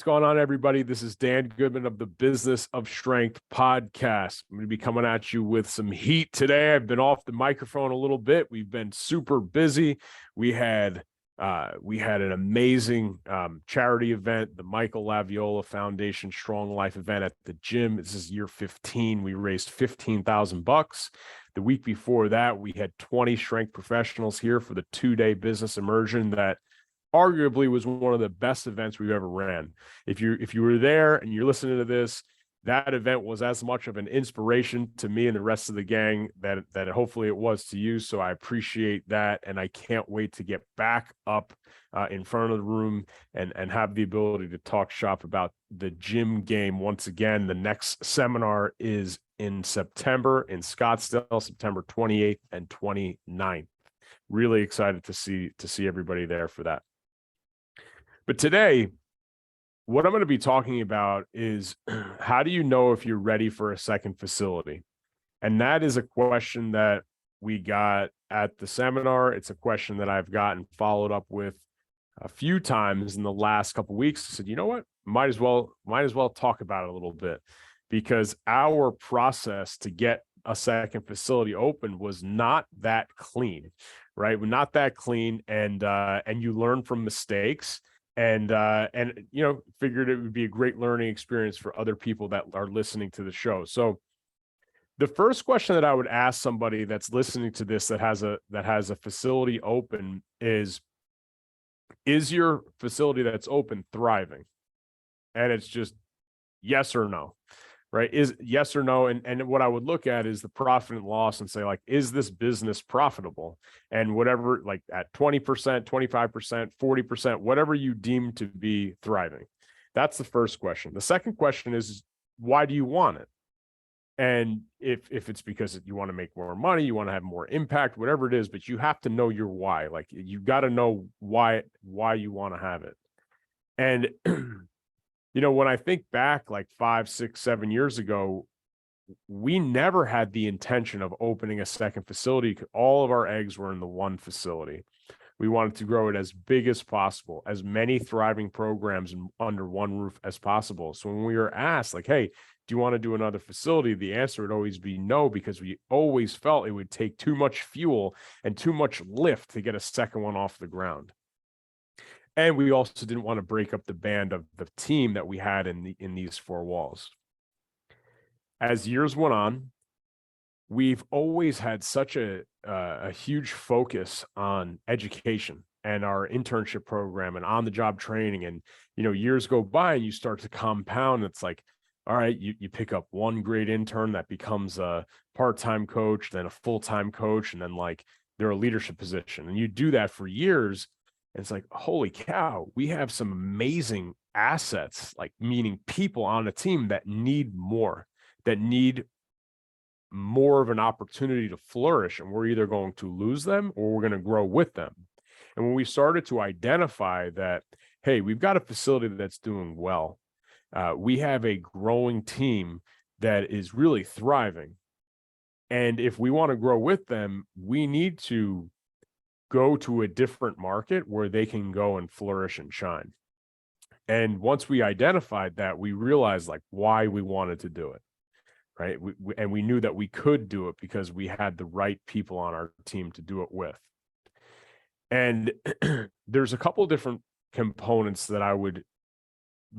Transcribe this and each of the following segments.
What's going on, everybody? This is Dan Goodman of the Business of Strength podcast. I'm going to be coming at you with some heat today. I've been off the microphone a little bit. We've been super busy. We had an amazing charity event, the Michael Laviola Foundation Strong Life event at the gym. This is year 15. We raised $15,000. The week before that, we had 20 strength professionals here for the 2-day business immersion that arguably was one of the best events we've ever ran. If you were there and you're listening to this, that event was as much of an inspiration to me and the rest of the gang that hopefully it was to you. So I appreciate that, and I can't wait to get back up in front of the room and have the ability to talk shop about the gym game once again. The next seminar is in September in Scottsdale, September 28th and 29th. Really excited to see everybody there for that. But today, what I'm going to be talking about is how do you know if you're ready for a second facility? And that is a question that we got at the seminar. It's a question that I've gotten followed up with a few times in the last couple of weeks. I said, you know what, might as well talk about it a little bit, because our process to get a second facility open was not that clean, right? Not that clean, and you learn from mistakes. And figured it would be a great learning experience for other people that are listening to the show. So the first question that I would ask somebody that's listening to this that has a facility open is your facility that's open thriving? And it's just yes or no, right? Is yes or no. And what I would look at is the profit and loss and say, like, is this business profitable? And whatever, like at 20%, 25%, 40%, whatever you deem to be thriving. That's the first question. The second question is, why do you want it? And if it's because you want to make more money, you want to have more impact, whatever it is, but you have to know your why. Like, you got to know why you want to have it. And when I think back like 5, 6, 7 years ago, we never had the intention of opening a second facility. All of our eggs were in the one facility. We wanted to grow it as big as possible, as many thriving programs under one roof as possible. So when we were asked, like, hey, do you want to do another facility? The answer would always be no, because we always felt it would take too much fuel and too much lift to get a second one off the ground. And we also didn't want to break up the band of the team that we had in these four walls. As years went on, we've always had such a huge focus on education and our internship program and on-the-job training. And, years go by and you start to compound. It's like, all right, you pick up one great intern that becomes a part-time coach, then a full-time coach, and then like they're a leadership position. And you do that for years. And it's like, holy cow, we have some amazing assets, like meaning people on a team that need more of an opportunity to flourish. And we're either going to lose them or we're going to grow with them. And when we started to identify that, hey, we've got a facility that's doing well, we have a growing team that is really thriving. And if we want to grow with them, we need to go to a different market where they can go and flourish and shine. And once we identified that, we realized like why we wanted to do it, right? We knew that we could do it because we had the right people on our team to do it with. And there's a couple of different components that I would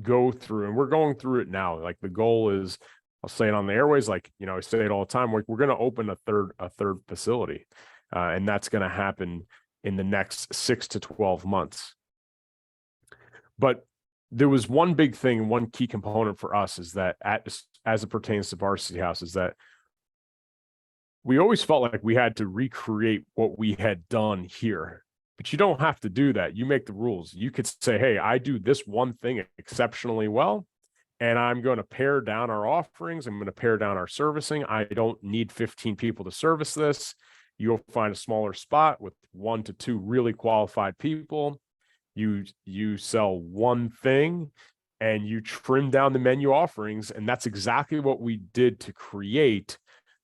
go through, and we're going through it now. Like, the goal is, I'll say it on the airways, like, I say it all the time, we're going to open a third facility. And that's going to happen in the next 6 to 12 months. But there was one big thing, and one key component for us is that as it pertains to Varsity House, is that we always felt like we had to recreate what we had done here. But you don't have to do that. You make the rules. You could say, hey, I do this one thing exceptionally well, and I'm going to pare down our offerings. I'm going to pare down our servicing. I don't need 15 people to service this. You'll find a smaller spot with 1 to 2 really qualified people. You sell one thing and you trim down the menu offerings. And that's exactly what we did to create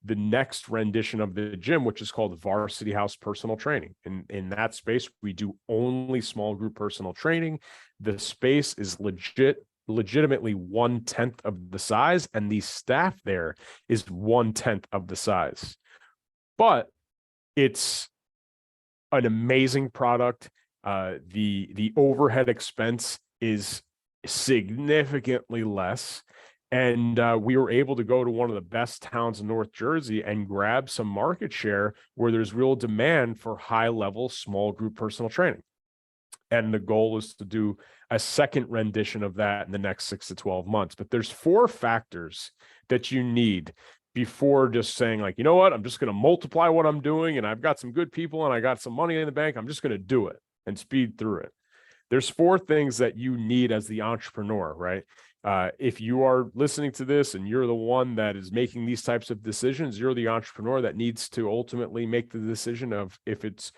the next rendition of the gym, which is called Varsity House Personal Training. In that space, we do only small group personal training. The space is legit legitimately 1/10 of the size, and the staff there is 1/10 of the size. But it's an amazing product. The overhead expense is significantly less. And we were able to go to one of the best towns in North Jersey and grab some market share where there's real demand for high-level small group personal training. And the goal is to do a second rendition of that in the next 6 to 12 months. But there's 4 factors that you need before just saying, like, you know what, I'm just going to multiply what I'm doing, and I've got some good people and I got some money in the bank. I'm just going to do it and speed through it. There's 4 things that you need as the entrepreneur, right? If you are listening to this and you're the one that is making these types of decisions, you're the entrepreneur that needs to ultimately make the decision of if it's,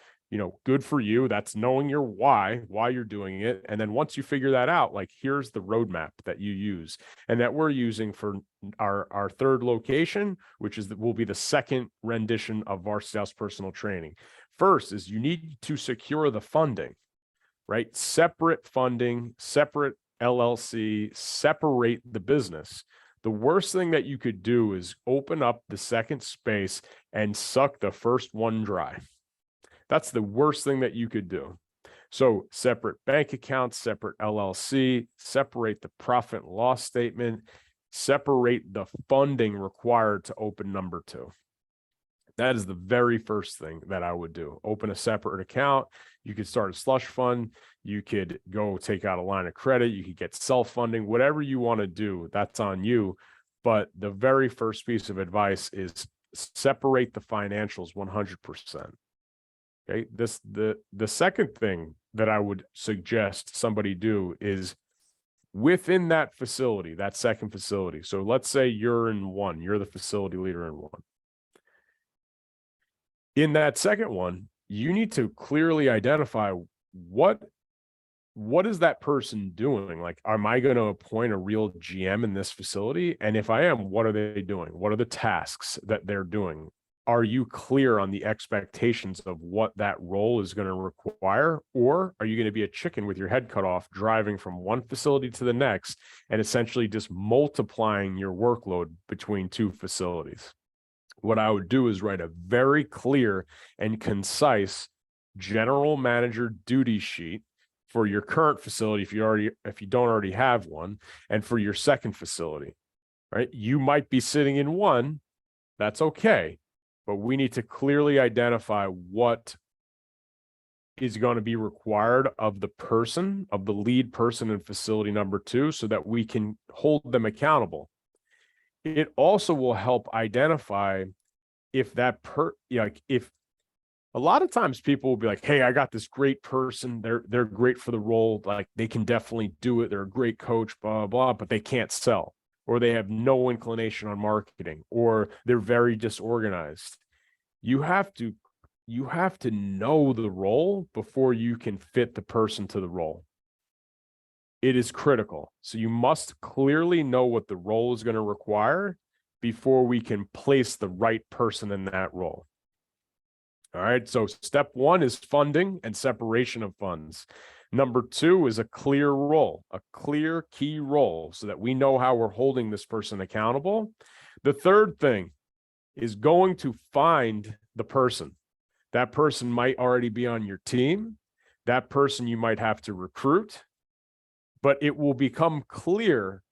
good for you. That's knowing your why you're doing it. And then once you figure that out, like, here's the roadmap that you use and that we're using for our third location, which will be the second rendition of Varsity House Personal Training. First is you need to secure the funding, right? Separate funding, separate LLC, separate the business. The worst thing that you could do is open up the second space and suck the first one dry. That's the worst thing that you could do. So separate bank accounts, separate LLC, separate the profit and loss statement, separate the funding required to open number 2. That is the very first thing that I would do. Open a separate account. You could start a slush fund. You could go take out a line of credit. You could get self-funding, whatever you want to do, that's on you. But the very first piece of advice is separate the financials 100%. Okay. The second thing that I would suggest somebody do is within that facility, that second facility. So let's say you're in one, you're the facility leader in one. In that second one, you need to clearly identify what is that person doing? Like, am I going to appoint a real GM in this facility? And if I am, what are they doing? What are the tasks that they're doing? Are you clear on the expectations of what that role is going to require? Or are you going to be a chicken with your head cut off, driving from one facility to the next and essentially just multiplying your workload between 2 facilities? What I would do is write a very clear and concise general manager duty sheet for your current facility if you don't already have one, and for your second facility, right? You might be sitting in one, that's okay, but we need to clearly identify what is going to be required of the lead person in facility number 2 so that we can hold them accountable. It also will help identify if if a lot of times people will be like, hey, I got this great person. They're great for the role. Like, they can definitely do it. They're a great coach, blah, blah, blah, but they can't sell, or they have no inclination on marketing, or they're very disorganized. You have to know the role before you can fit the person to the role. It is critical. So you must clearly know what the role is going to require before we can place the right person in that role. All right. So step 1 is funding and separation of funds. Number 2 is a clear role, a clear key role, so that we know how we're holding this person accountable. The third thing is going to find the person. That person might already be on your team. That person you might have to recruit, but it will become clear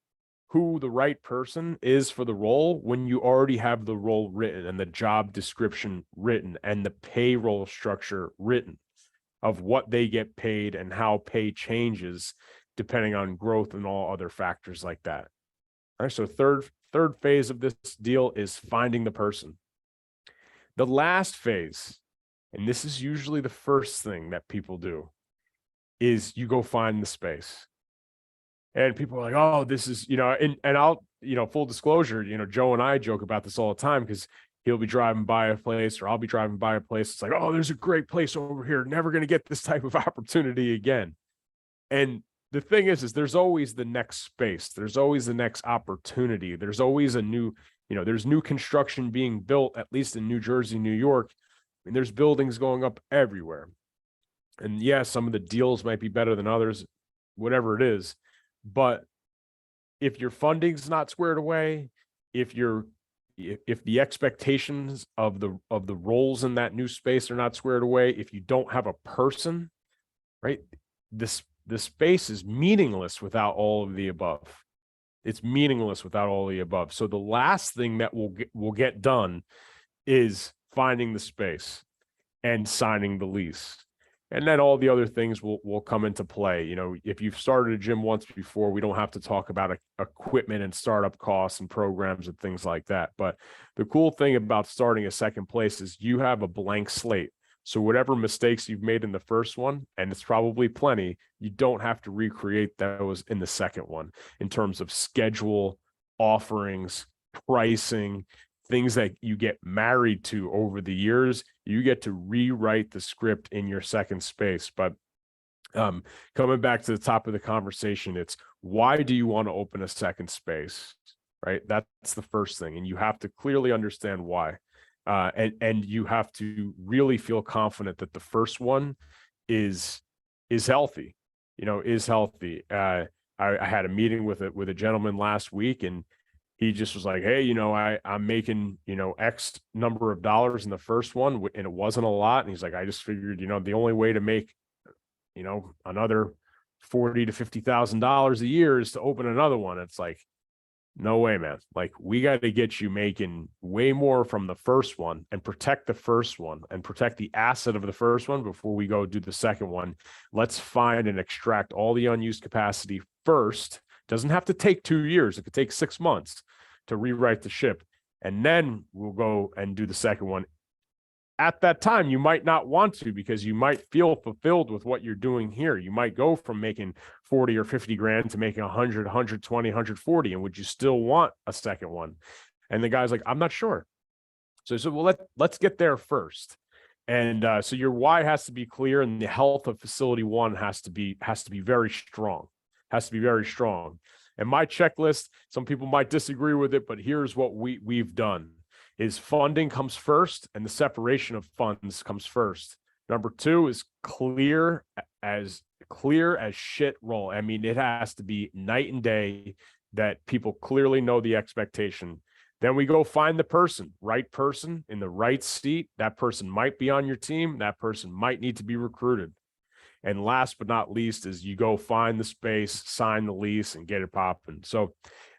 who the right person is for the role when you already have the role written and the job description written and the payroll structure written of what they get paid and how pay changes depending on growth and all other factors like that. All right, so third phase of this deal is finding the person. The last phase, and this is usually the first thing that people do, is you go find the space. And people are like, oh, this is, and I'll, full disclosure, Joe and I joke about this all the time because he'll be driving by a place or I'll be driving by a place. It's like, oh, there's a great place over here. Never going to get this type of opportunity again. And the thing is there's always the next space. There's always the next opportunity. There's always a new, there's new construction being built, at least in New Jersey, New York. I mean, there's buildings going up everywhere. And yeah, some of the deals might be better than others, whatever it is. But if your funding's not squared away, if the expectations of the roles in that new space are not squared away, if you don't have a person, right? The space is meaningless without all of the above. It's meaningless without all the above. So the last thing that will get done is finding the space and signing the lease. And then all the other things will come into play. You know, if you've started a gym once before, we don't have to talk about equipment and startup costs and programs and things like that. But the cool thing about starting a second place is you have a blank slate. So whatever mistakes you've made in the first one, and it's probably plenty, you don't have to recreate those in the second one in terms of schedule, offerings, pricing, things that you get married to over the years. You get to rewrite the script in your second space. But coming back to the top of the conversation, it's why do you want to open a second space, right? That's the first thing. And you have to clearly understand why. And you have to really feel confident that the first one is healthy, is healthy. I had a meeting with a gentleman last week, and he just was like, hey, I'm making, X number of dollars in the first one, and it wasn't a lot. And he's like, I just figured, the only way to make, another $40,000 to $50,000 a year is to open another one. It's like, no way, man. Like, we got to get you making way more from the first one and protect the first one and protect the asset of the first one before we go do the second one. Let's find and extract all the unused capacity first. Doesn't have to take 2 years. It could take 6 months to rewrite the ship. And then we'll go and do the second one. At that time, you might not want to, because you might feel fulfilled with what you're doing here. You might go from making 40 or 50 grand to making 100, 120, 140. And would you still want a second one? And the guy's like, I'm not sure. So I said, well, let's get there first. And so your why has to be clear, and the health of facility one has to be very strong. Has to be very strong. And my checklist, some people might disagree with it, but here's what we've done. Is funding comes first, and the separation of funds comes first. Number 2 is clear as shit roll. I mean, it has to be night and day that people clearly know the expectation. Then we go find the person, right person in the right seat. That person might be on your team. That person might need to be recruited. And last but not least is you go find the space, sign the lease, and get it popping. So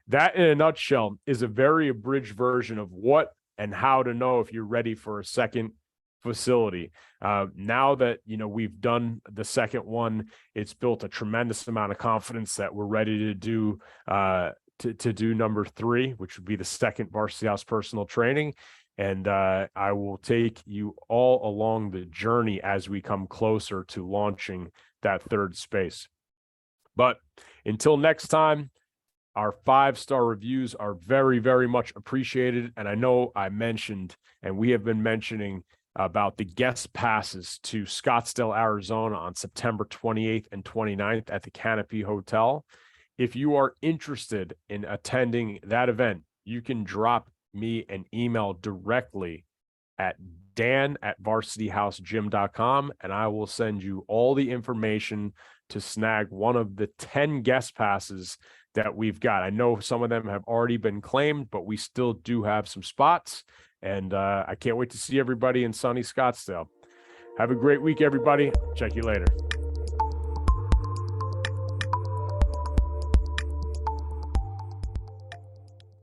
that, in a nutshell, is a very abridged version of what and how to know if you're ready for a second facility. Now that, we've done the second one, it's built a tremendous amount of confidence that we're ready to do to do number 3, which would be the second Varsity House personal training. And I will take you all along the journey as we come closer to launching that third space. But until next time, our 5-star reviews are very, very much appreciated. And I know I mentioned, and we have been mentioning about the guest passes to Scottsdale, Arizona on September 28th and 29th at the Canopy Hotel. If you are interested in attending that event, you can drop me an email directly at dan@varsityhousegym.com, and I will send you all the information to snag one of the 10 guest passes that we've got. I know some of them have already been claimed, but we still do have some spots, and I can't wait to see everybody in sunny Scottsdale. Have a great week, everybody. Check you later.